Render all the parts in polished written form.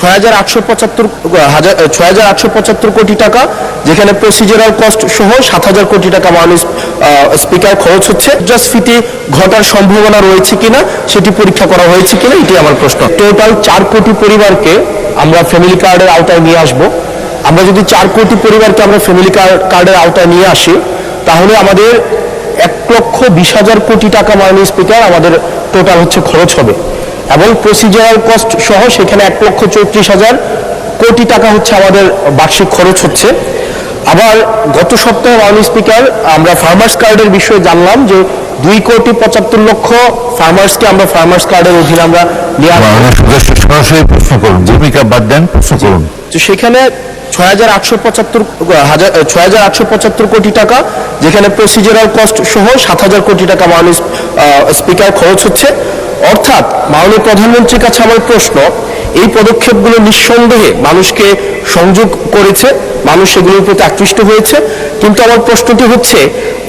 6,875 কোটি টাকা, যেখানে প্রসিজারাল কস্ট সহ 7,000 কোটি টাকা মাননীয় স্পিকার খরচ হচ্ছে। জাস্ট ফিতে ঘটার সম্ভাবনা রয়েছে কিনা সেটি পরীক্ষা করা হয়েছে কিনা, এটি আমার প্রশ্ন। টোটাল 4 কোটি পরিবারকে আমরা ফ্যামিলি কার্ডের আওতায় নিয়ে আসব। আমরা যদি 4 কোটি পরিবারকে আমরা ফ্যামিলি কার্ডের আওতায় নিয়ে আসি, তাহলে আমাদের 1,20,000 কোটি টাকা মাননীয় স্পিকার আমাদের টোটাল হচ্ছে খরচ হবে, এবং প্রসিজারাল কস্ট সহ সেখানে 1,34,000 কোটি টাকা হচ্ছে আমাদের বার্ষিক খরচ হচ্ছে। আবার গত সপ্তাহে মাননীয় স্পিকার আমরা ফার্মার্স কার্ডের বিষয়ে জানলাম যে 2,75,00,000 ফার্মার্সকে আমরা ফার্মার্স কার্ডের অধীনে আমরা নিয়ে সরাসরি প্রশ্ন করুন, ভূমিকা বাদ দেন, প্রশ্ন করুন। তো সেখানে 6,875 কোটি টাকা, যেখানে প্রসিজারাল কস্ট সহ 7,000 কোটি টাকা মাননীয় স্পিকার খরচ হচ্ছে। অর্থাৎ মাননীয় প্রধানমন্ত্রীর কাছে আমার প্রশ্ন, এই পদক্ষেপগুলো নিঃসন্দেহে মানুষকে সংযোগ করেছে, মানুষ সেগুলোর প্রতি আকৃষ্ট হয়েছে, কিন্তু আমার প্রশ্নটি হচ্ছে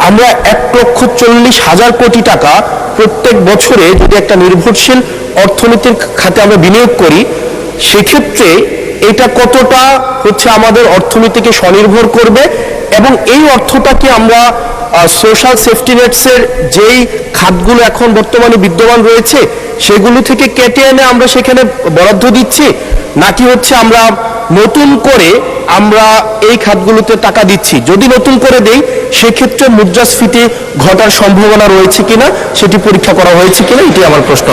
আমরা 1,40,000 কোটি টাকা প্রত্যেক বছরে যদি একটা নির্ভরশীল অর্থনীতির খাতে আমরা বিনিয়োগ করি, সেক্ষেত্রে এটা কতটা হচ্ছে আমাদের অর্থনীতিকে স্বনির্ভর করবে, এবং এই অর্থটাকে আমরা সোশ্যাল সেফটি নেটসের যেই খাতগুলো এখন বর্তমানে বিদ্যমান রয়েছে সেগুলো থেকে কেটে এনে আমরা সেখানে বরাদ্দ দিচ্ছি, নাকি হচ্ছে আমরা নতুন করে আমরা এই খাতগুলোতে টাকা দিচ্ছি। যদি নতুন করে দেই সেক্ষেত্রে মুদ্রাস্ফীতি ঘটার সম্ভাবনা রয়েছে কিনা সেটি পরীক্ষা করা হয়েছে কিনা, এটি আমার প্রশ্ন।